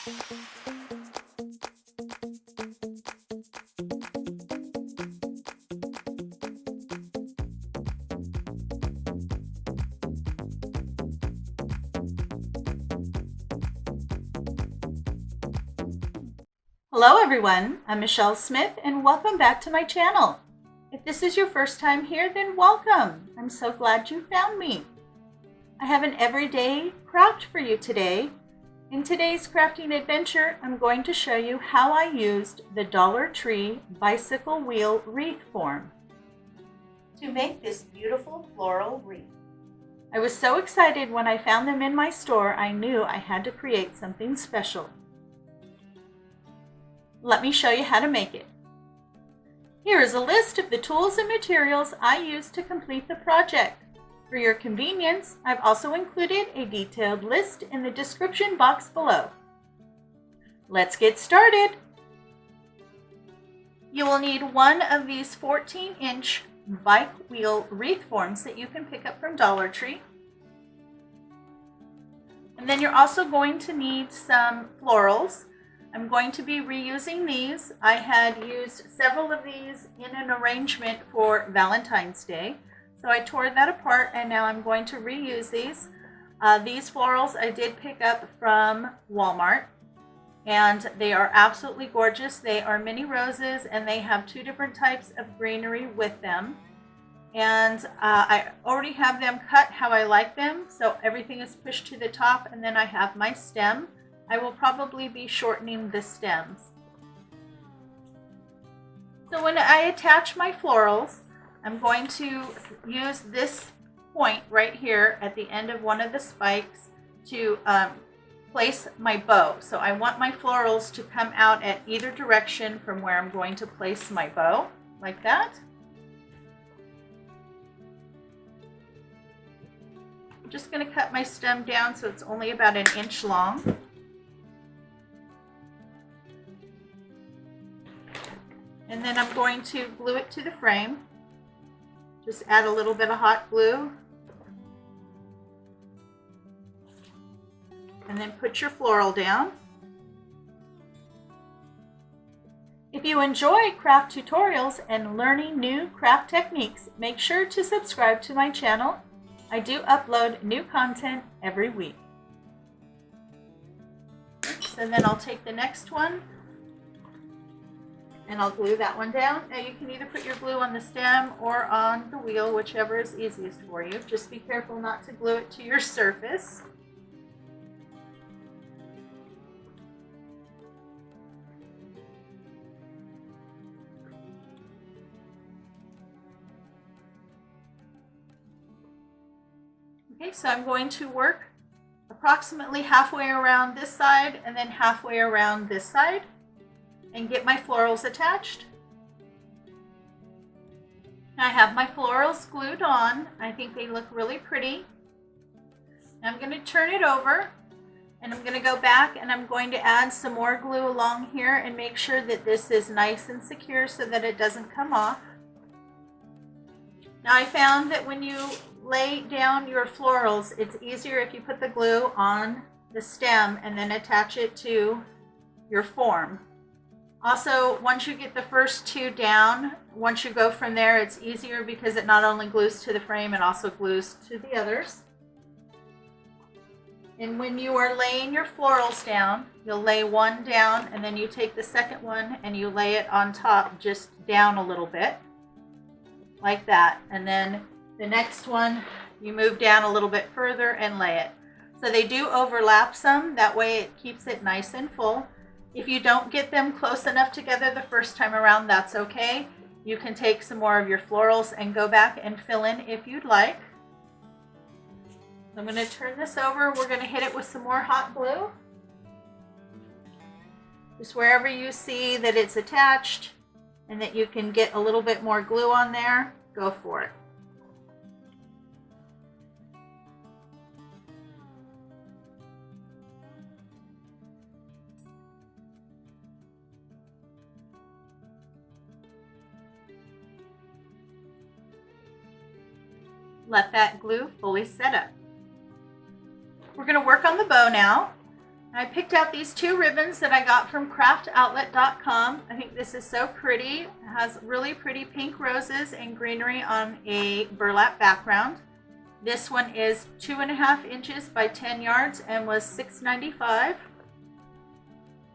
Hello everyone, I'm Michelle Smith and welcome back to my channel. If this is your first time here, then welcome. I'm so glad you found me. I have an everyday craft for you today. In today's crafting adventure, I'm going to show you how I used the Dollar Tree bicycle wheel wreath form to make this beautiful floral wreath. I was so excited when I found them in my store, I knew I had to create something special. Let me show you how to make it. Here is a list of the tools and materials I used to complete the project. For your convenience, I've also included a detailed list in the description box below. Let's get started. You will need one of these 14-inch bike wheel wreath forms that you can pick up from Dollar Tree. And then you're also going to need some florals. I'm going to be reusing these. I had used several of these in an arrangement for Valentine's Day. So I tore that apart and now I'm going to reuse these. These florals I did pick up from Walmart and they are absolutely gorgeous. They are mini roses and they have two different types of greenery with them. And I already have them cut how I like them. So everything is pushed to the top and then I have my stem. I will probably be shortening the stems. So when I attach my florals, I'm going to use this point right here at the end of one of the spikes to place my bow. So I want my florals to come out at either direction from where I'm going to place my bow, like that. I'm just going to cut my stem down so it's only about 1 inch long. And then I'm going to glue it to the frame. Just add a little bit of hot glue. And then put your floral down. If you enjoy craft tutorials and learning new craft techniques, make sure to subscribe to my channel. I do upload new content every week. So then I'll take the next one and I'll glue that one down. Now you can either put your glue on the stem or on the wheel, whichever is easiest for you. Just be careful not to glue it to your surface. Okay, so I'm going to work approximately halfway around this side and then halfway around this side and get my florals attached. I have my florals glued on. I think they look really pretty. Now I'm going to turn it over and I'm going to go back and I'm going to add some more glue along here and make sure that this is nice and secure so that it doesn't come off. Now I found that when you lay down your florals, it's easier if you put the glue on the stem and then attach it to your form. Also, once you get the first two down, once you go from there, it's easier because it not only glues to the frame, it also glues to the others. And when you are laying your florals down, you'll lay one down and then you take the second one and you lay it on top, just down a little bit, like that. And then the next one, you move down a little bit further and lay it. So they do overlap some, that way it keeps it nice and full. If you don't get them close enough together the first time around, that's okay. You can take some more of your florals and go back and fill in if you'd like. I'm going to turn this over. We're going to hit it with some more hot glue. Just wherever you see that it's attached and that you can get a little bit more glue on there, go for it. Let that glue fully set up. We're going to work on the bow now. I picked out these two ribbons that I got from craftoutlet.com. I think this is so pretty. It has really pretty pink roses and greenery on a burlap background. This one is 2.5 inches by 10 yards and was $6.95.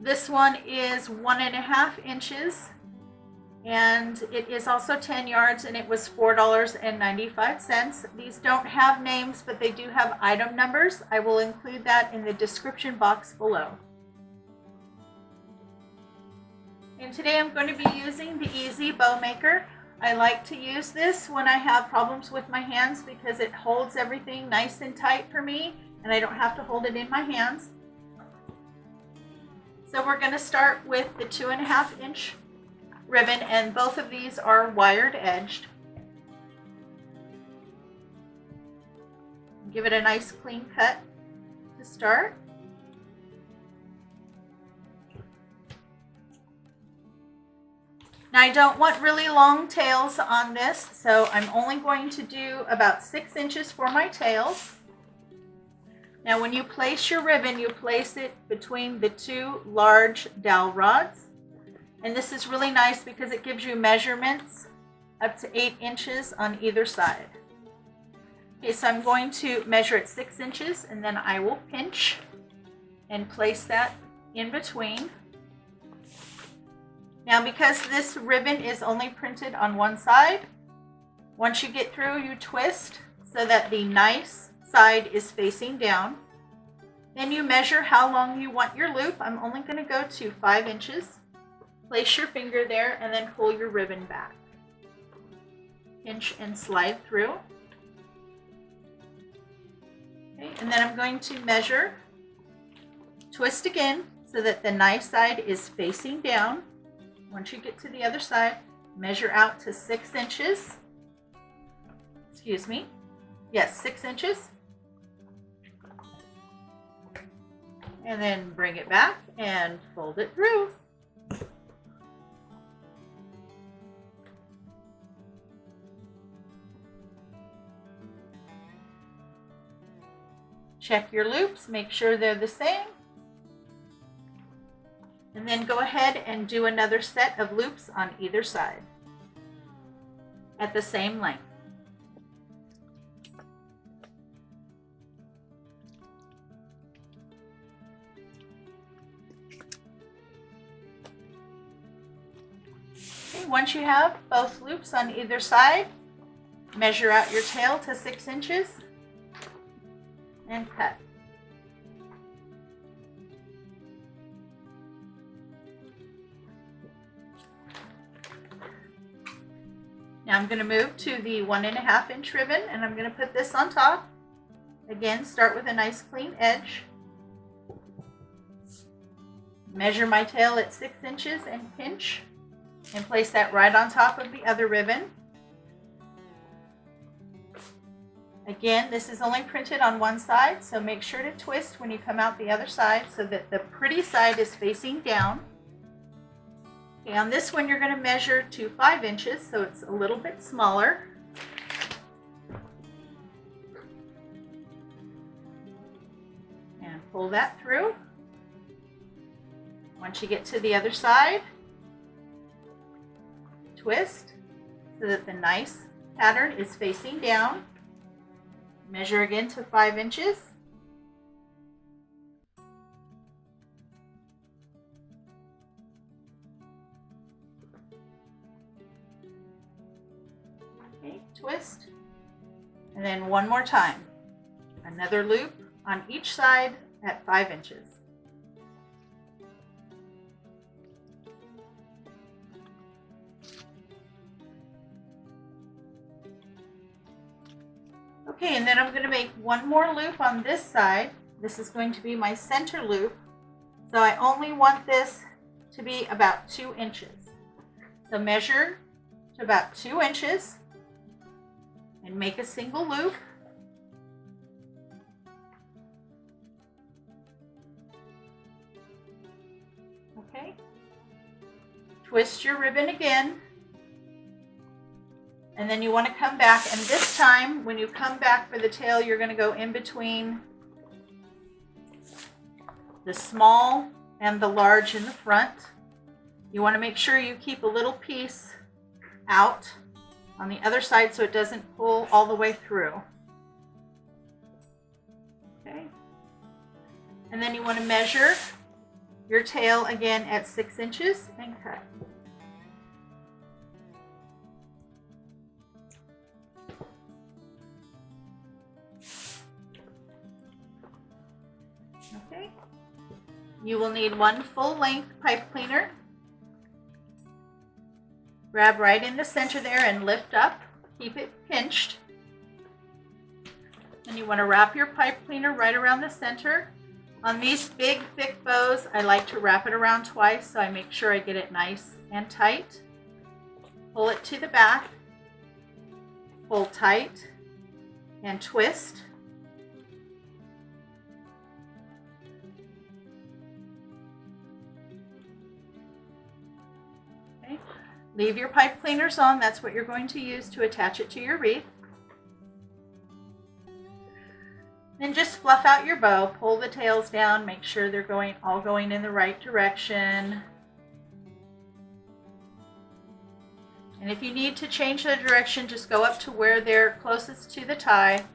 This one is 1.5 inches and it is also 10 yards and it was $4.95. These don't have names, but they do have item numbers. I will include that in the description box below. And today I'm going to be using the Easy Bow Maker. I like to use this when I have problems with my hands because it holds everything nice and tight for me and I don't have to hold it in my hands. So we're going to start with the 2.5 inch ribbon, and both of these are wired edged. Give it a nice clean cut to start. Now I don't want really long tails on this, so I'm only going to do about 6 inches for my tails. Now when you place your ribbon, you place it between the two large dowel rods. And this is really nice because it gives you measurements up to 8 inches on either side. Okay, so I'm going to measure it 6 inches and then I will pinch and place that in between. Now because this ribbon is only printed on one side, once you get through, you twist so that the nice side is facing down. Then you measure how long you want your loop. I'm only going to go to 5 inches. Place your finger there and then pull your ribbon back. Pinch and slide through. Okay, and then I'm going to measure, twist again so that the nice side is facing down. Once you get to the other side, measure out to 6 inches. Excuse me. Yes, 6 inches. And then bring it back and fold it through. Check your loops, make sure they're the same. And then go ahead and do another set of loops on either side at the same length. Okay, once you have both loops on either side, measure out your tail to 6 inches. And cut. Now I'm going to move to the 1.5 inch ribbon and I'm going to put this on top. Again, start with a nice clean edge. Measure my tail at 6 inches and pinch and place that right on top of the other ribbon. Again, this is only printed on one side, so make sure to twist when you come out the other side so that the pretty side is facing down. Okay, on this one you're going to measure to 5 inches, so it's a little bit smaller. And pull that through. Once you get to the other side, twist so that the nice pattern is facing down. Measure again to 5 inches. Okay, twist. And then one more time. Another loop on each side at 5 inches. Okay, and then I'm going to make one more loop on this side. This is going to be my center loop. So I only want this to be about 2 inches. So measure to about 2 inches and make a single loop. Okay. Twist your ribbon again. And then you want to come back, and this time when you come back for the tail, you're going to go in between the small and the large in the front. You want to make sure you keep a little piece out on the other side so it doesn't pull all the way through. Okay. And then you want to measure your tail again at 6 inches and cut. Okay. You will need 1 full-length pipe cleaner. Grab right in the center there and lift up. Keep it pinched. And you want to wrap your pipe cleaner right around the center. On these big, thick bows, I like to wrap it around twice so I make sure I get it nice and tight. Pull it to the back. Pull tight and twist. Okay. Leave your pipe cleaners on. That's what you're going to use to attach it to your wreath. Then just fluff out your bow, pull the tails down, make sure they're all going in the right direction. And if you need to change the direction, just go up to where they're closest to the tie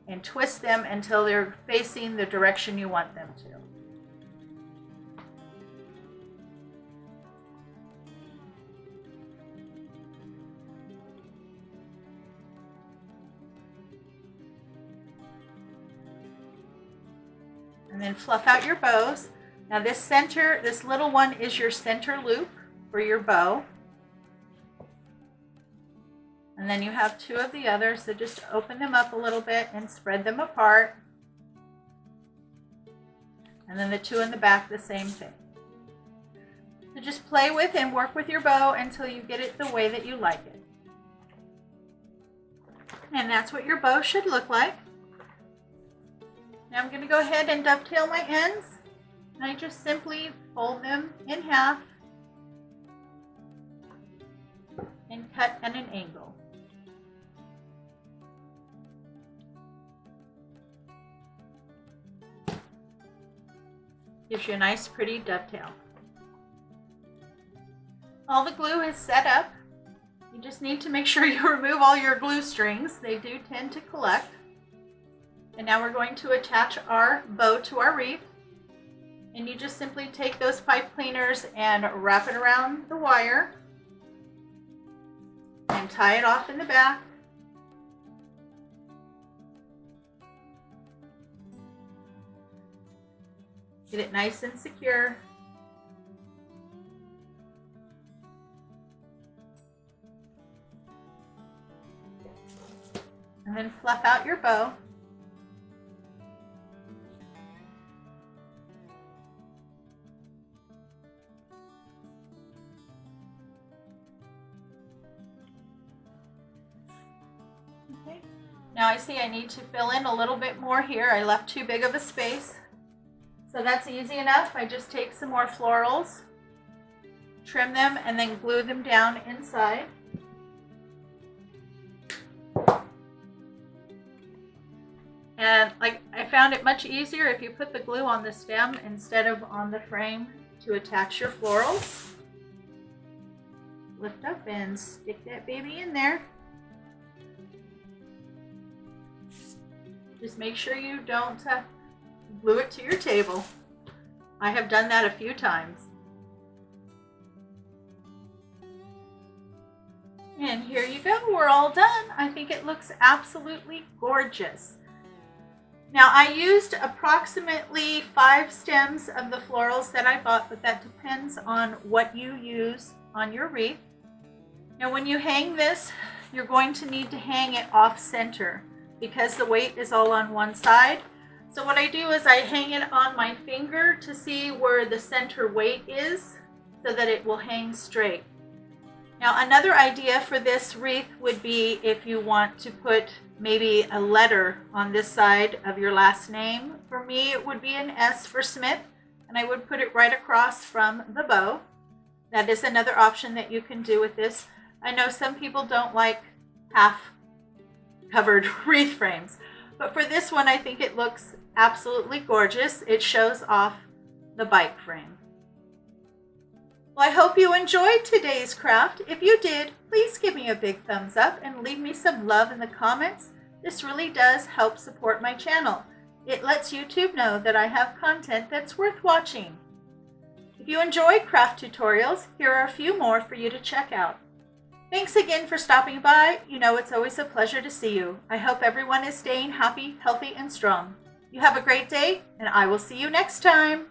and twist them until they're facing the direction you want them to. And then fluff out your bows. Now this little one is your center loop for your bow. And then you have 2 of the others, so just open them up a little bit and spread them apart. And then the 2 in the back, the same thing. So just play with and work with your bow until you get it the way that you like it. And that's what your bow should look like. Now I'm going to go ahead and dovetail my ends. And I just simply fold them in half and cut at an angle. Gives you a nice pretty dovetail. All the glue is set up. You just need to make sure you remove all your glue strings. They do tend to collect. And now we're going to attach our bow to our wreath. And you just simply take those pipe cleaners and wrap it around the wire and tie it off in the back. Get it nice and secure. And then fluff out your bow. Okay. Now I see I need to fill in a little bit more here. I left too big of a space. So that's easy enough. I just take some more florals, trim them, and then glue them down inside. And I found it much easier if you put the glue on the stem instead of on the frame to attach your florals. Lift up and stick that baby in there. Just make sure you don't glue it to your table. I have done that a few times. And here you go, we're all done. I think it looks absolutely gorgeous. Now I used approximately 5 stems of the florals that I bought, but that depends on what you use on your wreath. Now when you hang this, you're going to need to hang it off center because the weight is all on one side. So what I do is I hang it on my finger to see where the center weight is so that it will hang straight. Now another idea for this wreath would be if you want to put maybe a letter on this side of your last name. For me it would be an S for Smith, and I would put it right across from the bow. That is another option that you can do with this. I know some people don't like half covered wreath frames, but for this one I think it looks absolutely gorgeous. It shows off the bike frame. Well, I hope you enjoyed today's craft. If you did, please give me a big thumbs up and leave me some love in the comments. This really does help support my channel. It lets YouTube know that I have content that's worth watching. If you enjoy craft tutorials, here are a few more for you to check out. Thanks again for stopping by. You know it's always a pleasure to see you. I hope everyone is staying happy, healthy, and strong. You have a great day, and I will see you next time.